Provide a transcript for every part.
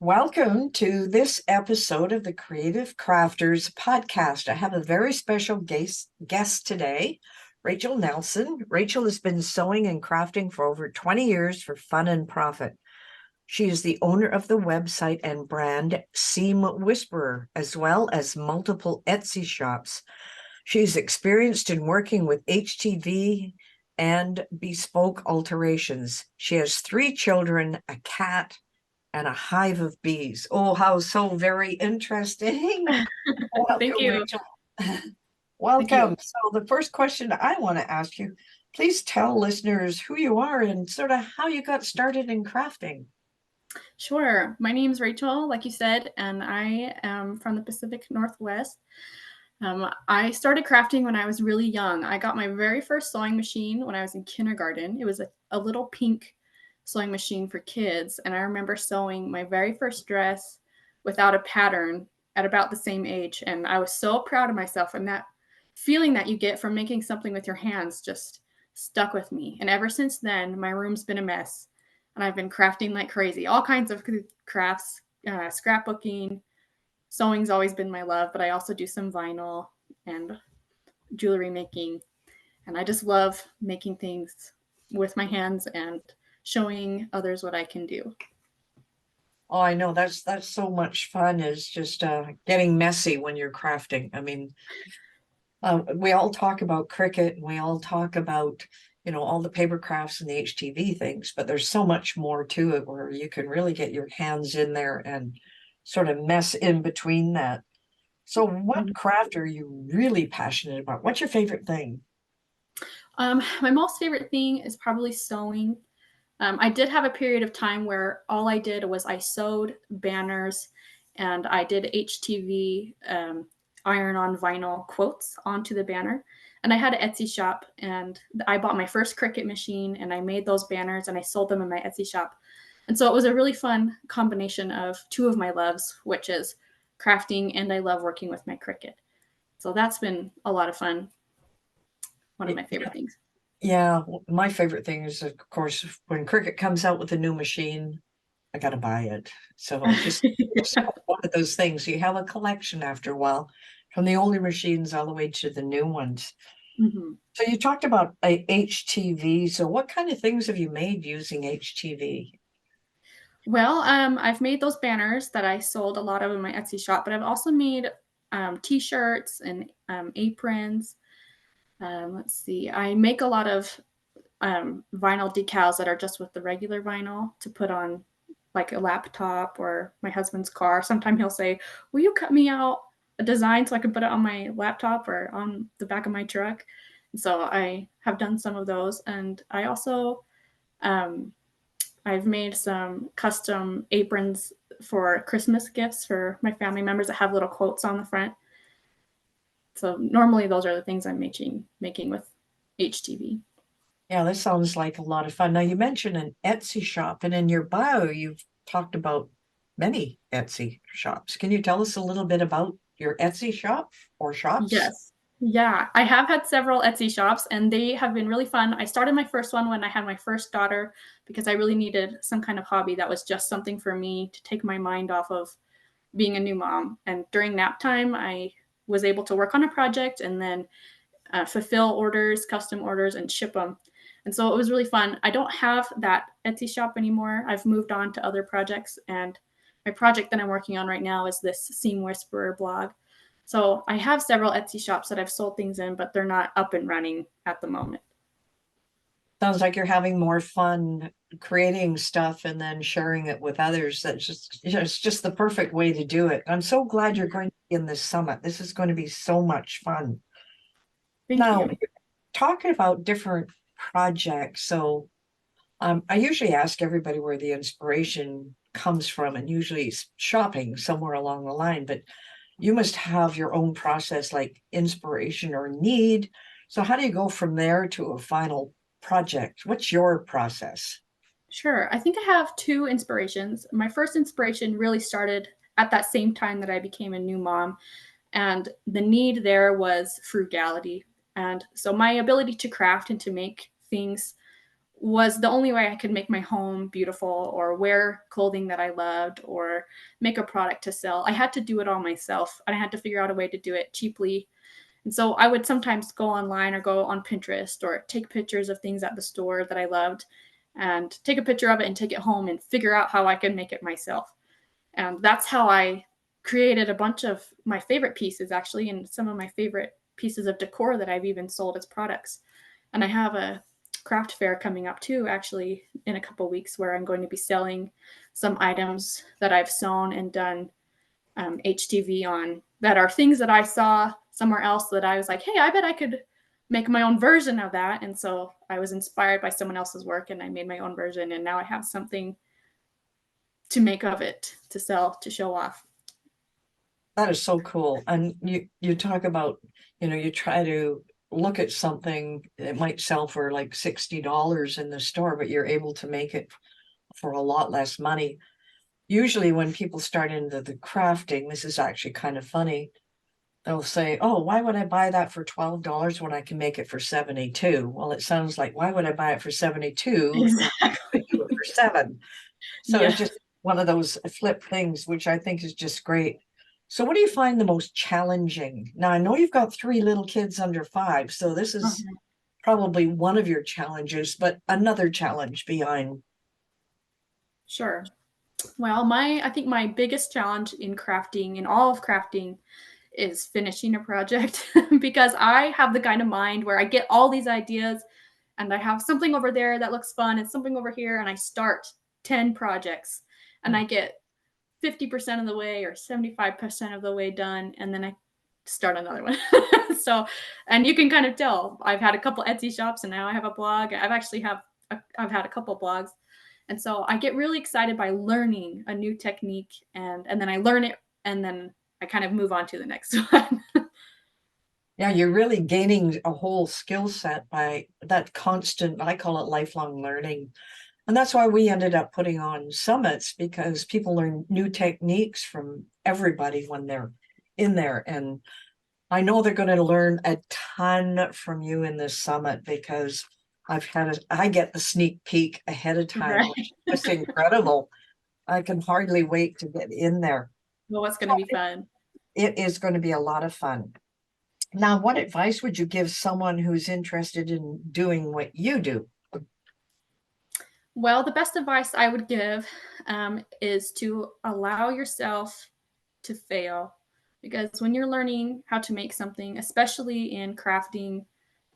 Welcome to this episode of the Creative Crafters podcast. I have a very special guest today, Rachel Nelson. Rachel has been sewing and crafting for over 20 years for fun and profit. She is the owner of the website and brand Seam Whisperer, as well as multiple Etsy shops. She's experienced in working with HTV and bespoke alterations. She has 3 children, a cat, and a hive of bees. Oh, how so very interesting. Thank Welcome, you. Rachel. Thank you. Welcome. So the first question I want to ask you, please tell listeners who you are and sort of how you got started in crafting. Sure. My name is Rachel, like you said, and I am from the Pacific Northwest. I started crafting when I was really young. I got my very first sewing machine when I was in kindergarten. It was a little pink sewing machine for kids, and I remember sewing my very first dress without a pattern at about the same age, and I was so proud of myself, and that feeling that you get from making something with your hands just stuck with me. And ever since then, my room's been a mess, and I've been crafting like crazy, all kinds of crafts, scrapbooking. Sewing's always been my love, but I also do some vinyl and jewelry making. And I just love making things with my hands and showing others what I can do. Oh, I know that's so much fun is just getting messy when you're crafting. I mean, we all talk about Cricut and we all talk about, all the paper crafts and the HTV things, but there's so much more to it where you can really get your hands in there and sort of mess in between that. So what craft are you really passionate about? What's your favorite thing? My most favorite thing is probably sewing. I did have a period of time where all I did was I sewed banners and I did HTV iron on vinyl quotes onto the banner. And I had an Etsy shop and I bought my first Cricut machine and I made those banners and I sold them in my Etsy shop. And so it was a really fun combination of two of my loves, which is crafting and I love working with my Cricut. So that's been a lot of fun. One of my favorite things. Yeah, my favorite thing is, of course, when Cricut comes out with a new machine, I gotta buy it. So just one of those things. You have a collection after a while, from the older machines all the way to the new ones. Mhm. So you talked about a HTV. So what kind of things have you made using HTV? Well, I've made those banners that I sold a lot of in my Etsy shop, but I've also made T-shirts and aprons. Let's see, I make a lot of vinyl decals that are just with the regular vinyl to put on like a laptop or my husband's car. Sometimes he'll say, "Will you cut me out a design so I can put it on my laptop or on the back of my truck?" And so I have done some of those, and I also um, I've made some custom aprons for Christmas gifts for my family members that have little quotes on the front. So normally those are the things I'm making with HTV. Yeah, this sounds like a lot of fun. Now you mentioned an Etsy shop, and in your bio, you've talked about many Etsy shops. Can you tell us a little bit about your Etsy shop or shops? Yes. Yeah, I have had several Etsy shops and they have been really fun. I started my first one when I had my first daughter because I really needed some kind of hobby that was just something for me to take my mind off of being a new mom. And during nap time, I was able to work on a project and then fulfill orders, custom orders, and ship them. And so it was really fun. I don't have that Etsy shop anymore. I've moved on to other projects. And my project that I'm working on right now is this Seam Whisperer blog. So I have several Etsy shops that I've sold things in, but they're not up and running at the moment. Sounds like you're having more fun creating stuff and then sharing it with others. It's just the perfect way to do it. I'm so glad you're going to be in this summit. This is going to be so much fun. Thank Now, you. talking about different projects, so I usually ask everybody where the inspiration comes from, and usually it's shopping somewhere along the line, but you must have your own process like inspiration or need. So how do you go from there to a final project? What's your process? Sure. I think I have two inspirations. My first inspiration really started at that same time that I became a new mom. And the need there was frugality. And so my ability to craft and to make things was the only way I could make my home beautiful or wear clothing that I loved or make a product to sell. I had to do it all myself, and I had to figure out a way to do it cheaply. And so I would sometimes go online or go on Pinterest or take pictures of things at the store that I loved and take a picture of it and take it home and figure out how I could make it myself. And that's how I created a bunch of my favorite pieces, actually, and some of my favorite pieces of decor that I've even sold as products. And I have a craft fair coming up too, actually, in a couple weeks, where I'm going to be selling some items that I've sewn and done HTV on that are things that I saw somewhere else that I was like, hey, I bet I could make my own version of that. And so I was inspired by someone else's work and I made my own version. And now I have something to make of it, to sell, to show off. That is so cool. And you talk about, you try to look at something, it might sell for like $60 in the store, but you're able to make it for a lot less money. Usually when people start into the crafting, this is actually kind of funny. They'll say, oh, why would I buy that for $12 when I can make it for 72? Well, it sounds like, why would I buy it for 72 when I could Exactly. do it for 7? So it's Yeah. just one of those flip things, which I think is just great. So what do you find the most challenging? Now, I know you've got 3 little kids under 5, so this is Mhm. probably one of your challenges, but another challenge behind. Sure. Well, I think my biggest challenge in crafting, in all of crafting, is finishing a project because I have the kind of mind where I get all these ideas and I have something over there that looks fun and something over here, and I start 10 projects and I get 50% of the way or 75% of the way done, and then I start another one. So, and you can kind of tell I've had a couple Etsy shops and now I have a blog. I've had a couple blogs. And so I get really excited by learning a new technique and then I learn it and then I kind of move on to the next one. Yeah, you're really gaining a whole skill set by that constant, I call it lifelong learning. And that's why we ended up putting on summits, because people learn new techniques from everybody when they're in there. And I know they're going to learn a ton from you in this summit, because I get the sneak peek ahead of time, which Right. is just incredible. I can hardly wait to get in there. Well, what's going So to be fun? it is going to be a lot of fun. Now, what advice would you give someone who's interested in doing what you do? Well, the best advice I would give is to allow yourself to fail. Because when you're learning how to make something, especially in crafting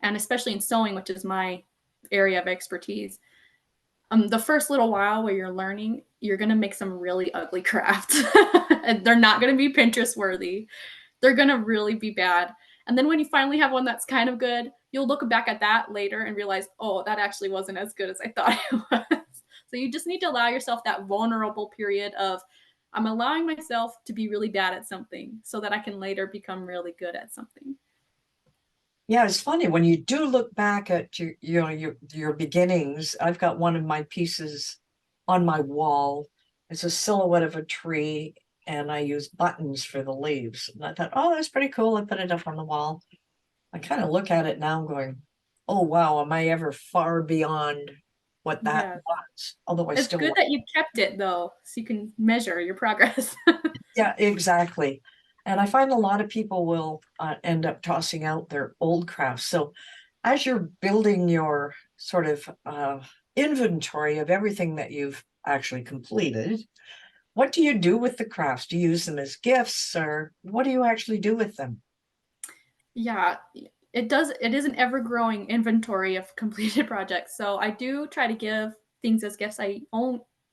and especially in sewing, which is my area of expertise, the first little while where you're learning, you're going to make some really ugly crafts. And they're not going to be Pinterest worthy. They're going to really be bad. And then when you finally have one that's kind of good, you'll look back at that later and realize, oh, that actually wasn't as good as I thought it was. So you just need to allow yourself that vulnerable period of, I'm allowing myself to be really bad at something so that I can later become really good at something. Yeah, it's funny when you do look back at your beginnings. I've got one of my pieces on my wall. It's a silhouette of a tree, and I use buttons for the leaves. And I thought, oh, that's pretty cool. I put it up on the wall. I kind of look at it now, going, oh wow, am I ever far beyond what that Yeah. was? Although I It's still good like, that you kept it though, so you can measure your progress. yeah, exactly. And I find a lot of people will end up tossing out their old crafts. So as you're building your sort of inventory of everything that you've actually completed, what do you do with the crafts? Do you use them as gifts, or what do you actually do with them? Yeah, it is an ever-growing inventory of completed projects. So I do try to give things as gifts.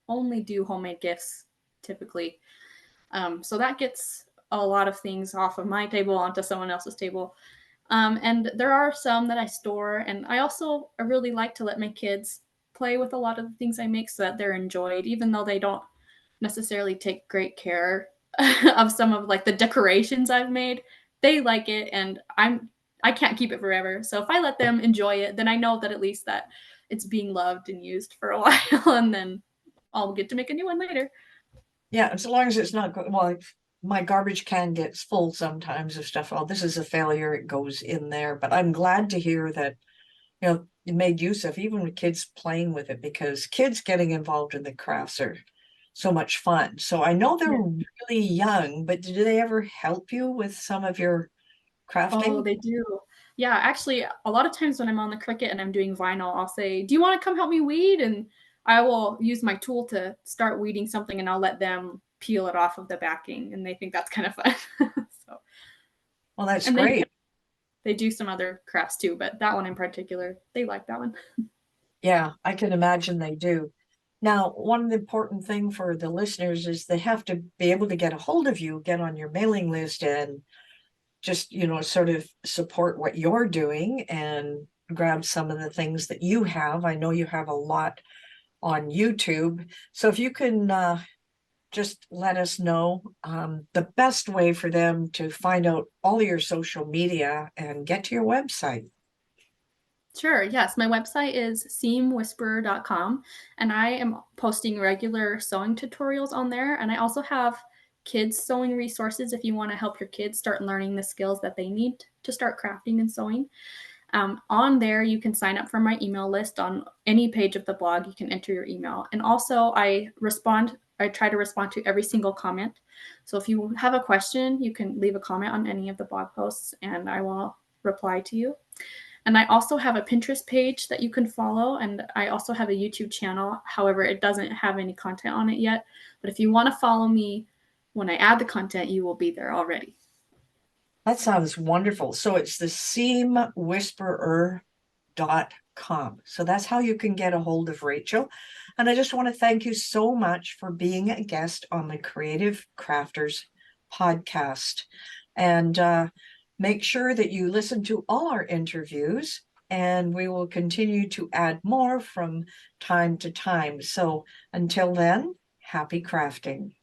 Only do homemade gifts typically. So that gets a lot of things off of my table onto someone else's table. And there are some that I store, and I really like to let my kids play with a lot of the things I make so that they're enjoyed, even though they don't necessarily take great care of some of like the decorations I've made. They like it, and I can't keep it forever. So if I let them enjoy it, then I know that at least that it's being loved and used for a while, and then I'll get to make a new one later. Yeah, as long as it's not well, my garbage can gets full sometimes of stuff. Oh, this is a failure. It goes in there. But I'm glad to hear that you made use of, even with kids playing with it, because kids getting involved in the crafts are so much fun. So I know they're Yeah. really young, but do they ever help you with some of your Oh, crafting? they do. Yeah, actually, a lot of times when I'm on the Cricut and I'm doing vinyl, I'll say, "Do you want to come help me weed?" And I will use my tool to start weeding something, and I'll let them peel it off of the backing, and they think that's kind of fun. So, Well, that's and great. they do some other crafts too, but that one in particular, they like that one. Yeah, I can imagine they do. Now, one of the important thing for the listeners is they have to be able to get a hold of you, get on your mailing list, and just, sort of support what you're doing and grab some of the things that you have. I know you have a lot on YouTube. So if you can just let us know the best way for them to find out all your social media and get to your website. Sure, yes. My website is seamwhisperer.com, and I am posting regular sewing tutorials on there. And I also have kids sewing resources if you want to help your kids start learning the skills that they need to start crafting and sewing. On there, you can sign up for my email list on any page of the blog. You can enter your email. And also, I try to respond to every single comment. So if you have a question, you can leave a comment on any of the blog posts, and I will reply to you. And I also have a Pinterest page that you can follow. And I also have a YouTube channel. However, it doesn't have any content on it yet. But if you want to follow me when I add the content, you will be there already. That sounds wonderful. So it's the seamwhisperer.com. So that's how you can get a hold of Rachel. And I just want to thank you so much for being a guest on the Creative Crafters podcast. And make sure that you listen to all our interviews, and we will continue to add more from time to time. So until then, happy crafting.